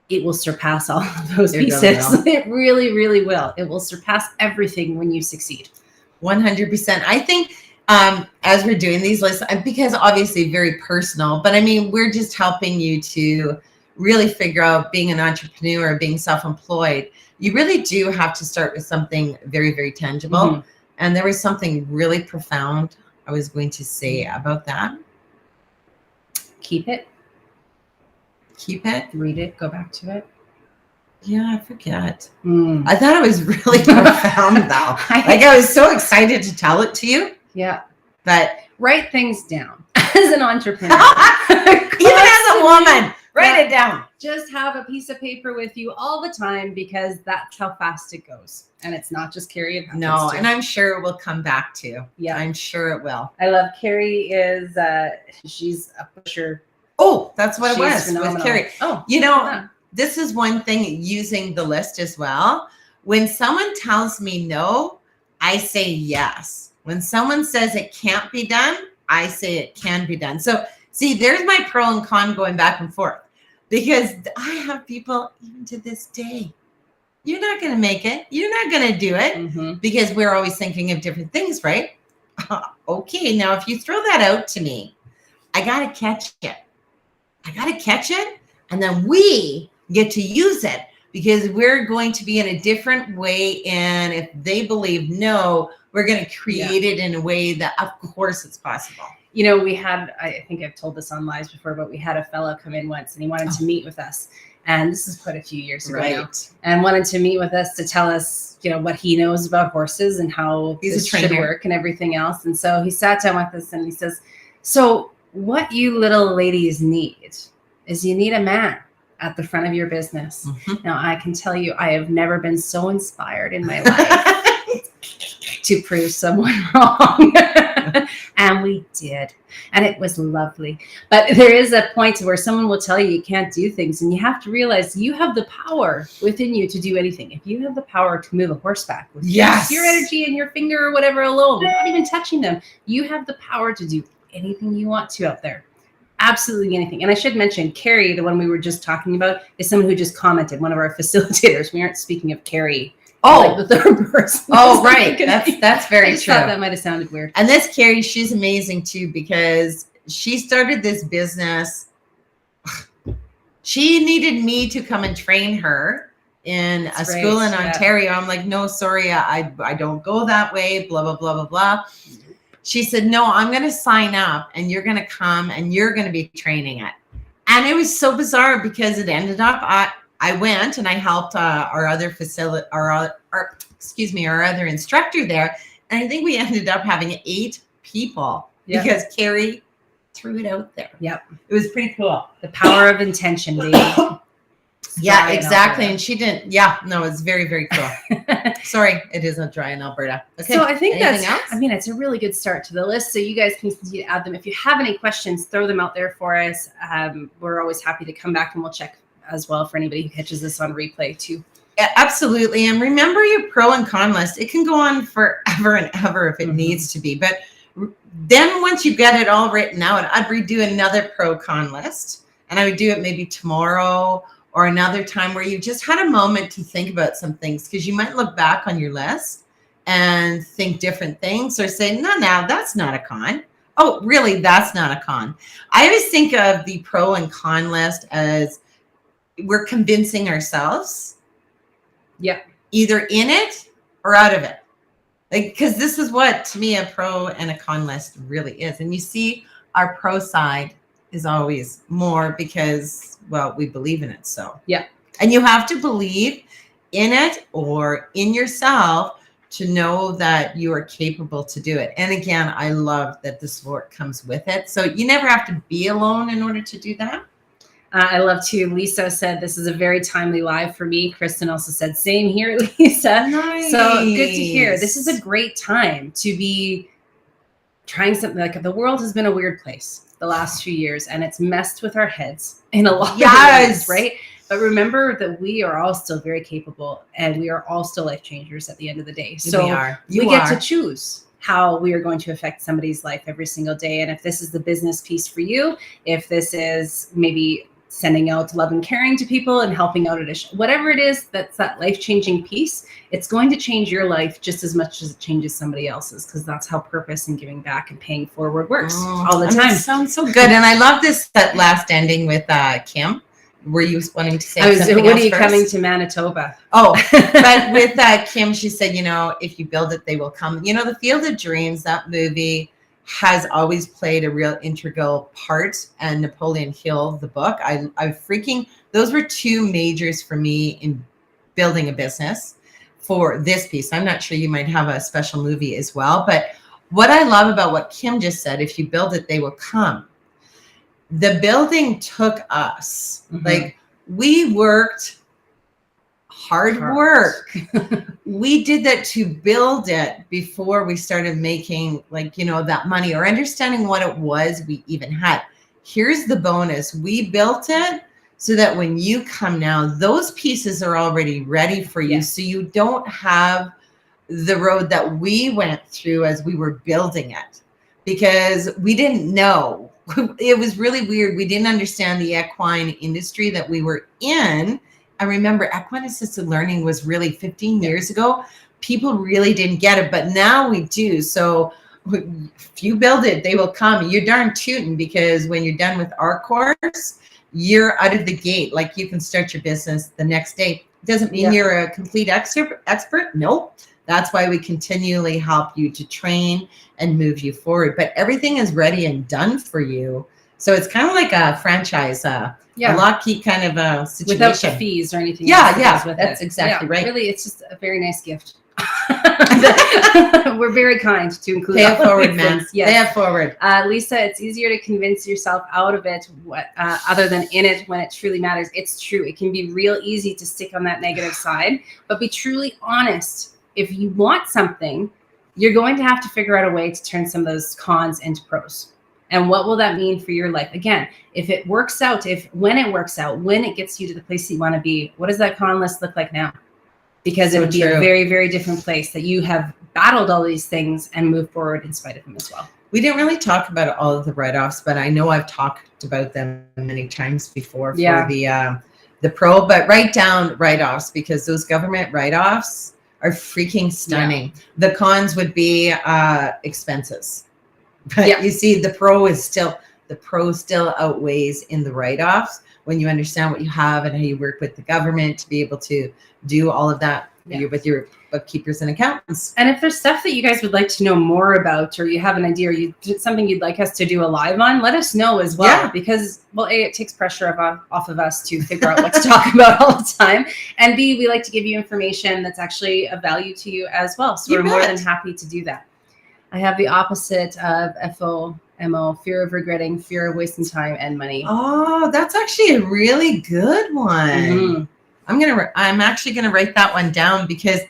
it will surpass all of those pieces. It really, really will. It will surpass everything when you succeed. 100%. I think as we're doing these lists, because obviously very personal, but I mean, we're just helping you to really figure out being an entrepreneur, being self-employed. You really do have to start with something very, very tangible. And there was something really profound I was going to say about that. Keep it. Keep it. Read it. Go back to it. Yeah, I forget. I thought it was really profound though. I was so excited to tell it to you. Yeah. But write things down as an entrepreneur. Even as a woman, write it down. Just have a piece of paper with you all the time, because that's how fast it goes. And it's not just Carrie. No, and I'm sure it will come back to. Yeah. I'm sure it will. I love Carrie is, she's a pusher. Oh, that's what it was with Carrie. Oh, this is one thing using the list as well. When someone tells me no, I say yes. When someone says it can't be done, I say it can be done. So see, there's my pro and con going back and forth, because I have people even to this day, you're not going to make it. You're not going to do it, because we're always thinking of different things, right? Okay. Now, if you throw that out to me, I got to catch it. And then we get to use it, because we're going to be in a different way. And if they believe no, we're going to create it in a way that, of course, it's possible. We had, I think I've told this on lives before, but we had a fellow come in once and he wanted to meet with us. And this is quite a few years ago now, and wanted to meet with us to tell us, what he knows about horses and how this should work and everything else. And so he sat down with us and he says, so what you little ladies need is you need a man at the front of your business. Now, I can tell you, I have never been so inspired in my life to prove someone wrong. And we did. And it was lovely. But there is a point where someone will tell you can't do things. And you have to realize you have the power within you to do anything. If you have the power to move a horseback with your energy and your finger or whatever alone, not even touching them, you have the power to do anything you want to out there. Absolutely anything. And I should mention, Carrie, the one we were just talking about, is someone who just commented, one of our facilitators. We aren't speaking of Carrie. Oh, like the third person. Oh, right. That's very true. Thought that might have sounded weird. And this Carrie, she's amazing too, because she started this business. She needed me to come and train her in a school in Ontario. I'm like, no, sorry, I don't go that way. Blah blah blah blah blah. She said, no, I'm going to sign up, and you're going to come and you're going to be training it. And it was so bizarre, because it ended up I went and I helped our other other instructor there. And I think we ended up having 8 people because Carrie threw it out there. Yep. It was pretty cool. The power of intention, baby. Yeah, exactly. And she didn't. Yeah, no, it's very, very cool. Sorry, it isn't dry in Alberta. Okay. So I think it's a really good start to the list. So you guys can continue to add them. If you have any questions, throw them out there for us. We're always happy to come back, and we'll check as well for anybody who catches this on replay too. Absolutely. And remember your pro and con list. It can go on forever and ever if it needs to be. But then once you get it all written out, I'd redo another pro con list, and I would do it maybe tomorrow or another time where you just had a moment to think about some things, because you might look back on your list and think different things, or say, no, that's not a con. Oh, really? That's not a con. I always think of the pro and con list as we're convincing ourselves. Yeah. Either in it or out of it. Like, because this is what, to me, a pro and a con list really is. And you see our pro side is always more because, well, we believe in it. So, yeah. And you have to believe in it or in yourself to know that you are capable to do it. And again, I love that the support comes with it. So you never have to be alone in order to do that. I love to. Lisa said, this is a very timely live for me. Kristen also said, same here, Lisa. Nice. So good to hear. This is a great time to be trying something. Like, the world has been a weird place the last few years, and it's messed with our heads in a lot of ways, right? But remember that we are all still very capable, and we are all still life changers at the end of the day. So we get to choose how we are going to affect somebody's life every single day. And if this is the business piece for you, if this is maybe sending out love and caring to people and helping out at whatever it is, that's that life-changing piece, it's going to change your life just as much as it changes somebody else's, because that's how purpose and giving back and paying forward works all the time. Sounds so good. And I love that last ending with Kim. Were you wanting to say something what else are you first? Coming to Manitoba? Oh, but with Kim, she said, if you build it, they will come. The Field of Dreams, that movie has always played a real integral part. And Napoleon Hill, the book, those were two majors for me in building a business for this piece. I'm not sure, you might have a special movie as well. But what I love about what Kim just said, if you build it, they will come. The building took us. Like, we worked hard work. We did that to build it before we started making, that money or understanding what it was we even had. Here's the bonus. We built it so that when you come now, those pieces are already ready for you. So you don't have the road that we went through as we were building it, because we didn't know. It was really weird. We didn't understand the equine industry that we were in. I remember equine assisted learning was really 15 years ago. People really didn't get it, but now we do. So if you build it, they will come. You're darn tootin', because when you're done with our course, you're out of the gate. Like, you can start your business the next day. Doesn't mean you're a complete expert. Nope. That's why we continually help you to train and move you forward. But everything is ready and done for you. So it's kind of like a franchise, a lock-key kind of a situation. Without the fees or anything. That's exactly right. Really, it's just a very nice gift. We're very kind to include. Pay it forward, man. Pay it forward. Lisa, it's easier to convince yourself out of it, other than in it, when it truly matters. It's true. It can be real easy to stick on that negative side, but be truly honest. If you want something, you're going to have to figure out a way to turn some of those cons into pros. And what will that mean for your life? Again, if it works out, when it gets you to the place that you want to be, what does that con list look like now? Because it would be a very, very different place that you have battled all these things and moved forward in spite of them as well. We didn't really talk about all of the write-offs, but I know I've talked about them many times before for the pro, but write down write-offs, because those government write-offs are freaking stunning. The cons would be expenses. But you see, the pro still outweighs in the write-offs when you understand what you have and how you work with the government to be able to do all of that with your bookkeepers and accountants. And if there's stuff that you guys would like to know more about, or you have an idea, or something you'd like us to do a live on, let us know as well. Because, well, A, it takes pressure off of us to figure out what to talk about all the time. And B, we like to give you information that's actually of value to you as well. So we're more than happy to do that. I have the opposite of FOMO, fear of regretting, fear of wasting time and money. Oh, that's actually a really good one. I'm actually gonna write that one down, because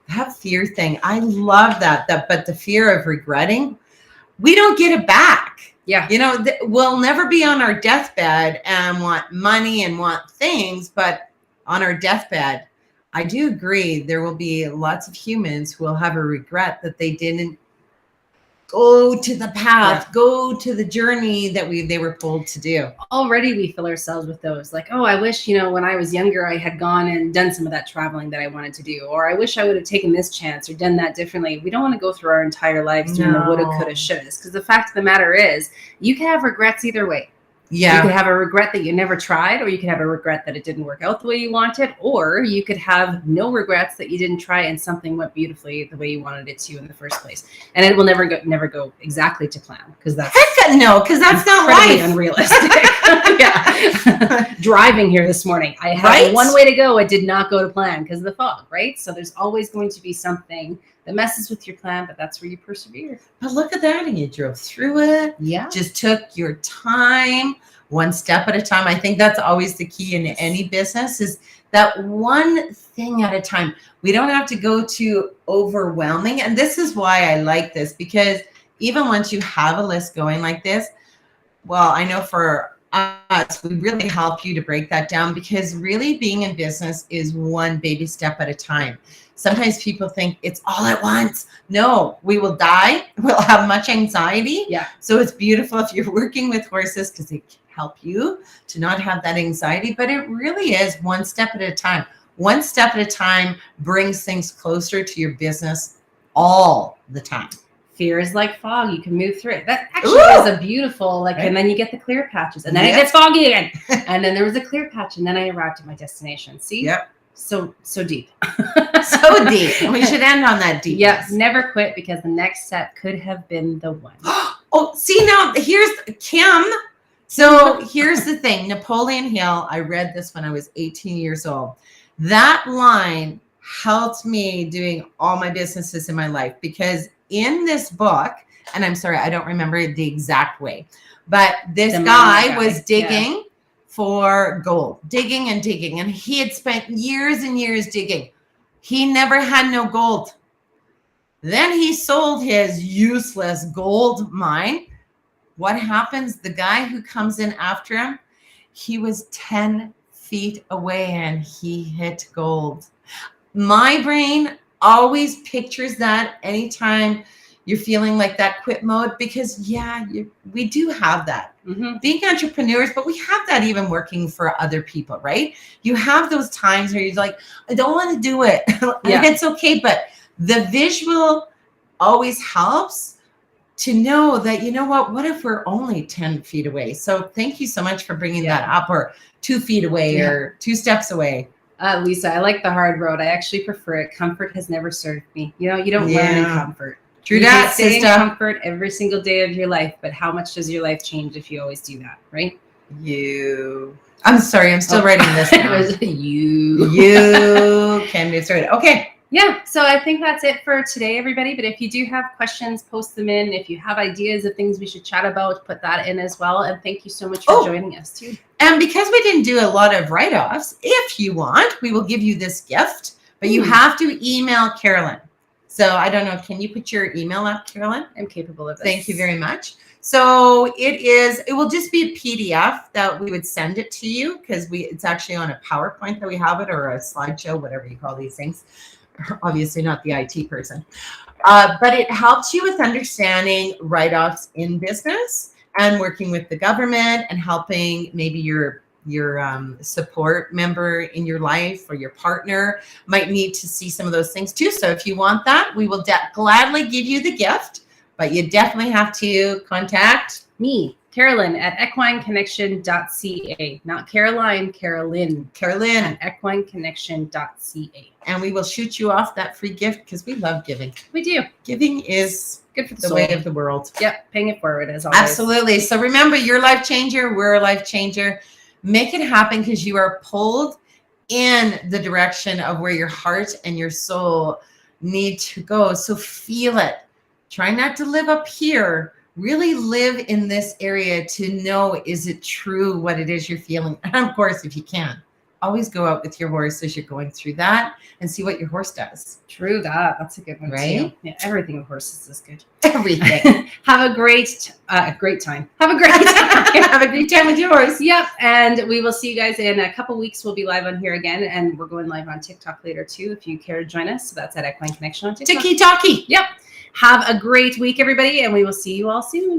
that fear thing, I love that. But the fear of regretting, we don't get it back. Yeah. We'll never be on our deathbed and want money and want things, but on our deathbed, I do agree there will be lots of humans who will have a regret that they didn't go to the path, go to the journey that they were told to do. Already we fill ourselves with those, like, oh, I wish, when I was younger, I had gone and done some of that traveling that I wanted to do, or I wish I would have taken this chance or done that differently. We don't want to go through our entire lives doing the woulda, coulda, shouldas, because the fact of the matter is, you can have regrets either way. Yeah. You could have a regret that you never tried, or you could have a regret that it didn't work out the way you wanted, or you could have no regrets that you didn't try and something went beautifully the way you wanted it to in the first place. And it will never go exactly to plan, because that's because that's not life. Unrealistic. Driving here this morning, I had one way to go. It did not go to plan because of the fog, right? So there's always going to be something that messes with your plan, but that's where you persevere. But look at that, and you drove through it. Yeah. Just took your time. one step at a time. I think that's always the key in any business, is that one thing at a time. We don't have to go to overwhelming. And this is why I like this, because even once you have a list going like this, well, I know for us, we really help you to break that down, because really being in business is one baby step at a time. Sometimes people think it's all at once. No, we will die. We'll have much anxiety. Yeah. So it's beautiful if you're working with horses, because they can help you to not have that anxiety. But it really is one step at a time. One step at a time brings things closer to your business all the time. Fear is like fog. You can move through it. That actually is a beautiful, like, right. And then you get the clear patches, and then it gets foggy again. And then there was a clear patch, and then I arrived at my destination. See? Yep. So deep. So deep. We should end on that deep. Yes. Never quit, because the next step could have been the one. Oh, see, now here's Kim. So here's the thing. Napoleon Hill, I read this when I was 18 years old. That line helped me doing all my businesses in my life, because in this book, and I'm sorry, I don't remember the exact way, but this guy was digging for gold, digging and digging. And he had spent years and years digging. He never had no gold. Then he sold his useless gold mine. What happens? The guy who comes in after him, he was 10 feet away and he hit gold. My brain always pictures that anytime you're feeling like that quit mode, because we do have that. Mm-hmm. Being entrepreneurs, but we have that even working for other people, right? You have those times where you're like, I don't want to do it. And it's okay. But the visual always helps to know that, you know what if we're only 10 feet away? So thank you so much for bringing that up, or 2 feet away or 2 steps away. Lisa, I like the hard road. I actually prefer it. Comfort has never served me. You know, you don't learn in comfort. True that, stay in comfort every single day of your life, but how much does your life change if you always do that, right? I'm sorry, I'm still writing this down. You can move through it. Okay. Yeah, so I think that's it for today, everybody. But if you do have questions, post them in. If you have ideas of things we should chat about, put that in as well. And thank you so much for joining us too. And because we didn't do a lot of write-offs, if you want, we will give you this gift, but you have to email Carolyn. So I don't know, can you put your email up, Carolyn? I'm capable of this. Thank you very much. So it will just be a PDF that we would send it to you, because it's actually on a PowerPoint that we have it, or a slideshow, whatever you call these things. Obviously not the IT person. But it helps you with understanding write-offs in business and working with the government, and helping maybe your support member in your life, or your partner might need to see some of those things too. So if you want that, we will gladly give you the gift, but you definitely have to contact me, Carolyn, at equineconnection.ca. Not Caroline, Carolyn. Carolyn at equineconnection.ca. And we will shoot you off that free gift, because we love giving. We do. Giving is good for the way of the world. Yep, paying it forward as always. Absolutely. So remember, you're a life changer. We're a life changer. Make it happen, because you are pulled in the direction of where your heart and your soul need to go. So feel it. Try not to live up here. Really live in this area to know, is it true what it is you're feeling? And of course, if you can, always go out with your horse as you're going through that, and see what your horse does. True that. That's a good one, right? Too. Yeah, everything with horses is good. Everything. Have a great time. Have a great time. Have a great time with your horse. Yep. And we will see you guys in a couple weeks. We'll be live on here again, and we're going live on TikTok later too, if you care to join us. So that's at Equine Connection on TikTok. Tiki-talkie. Yep. Have a great week, everybody, and we will see you all soon.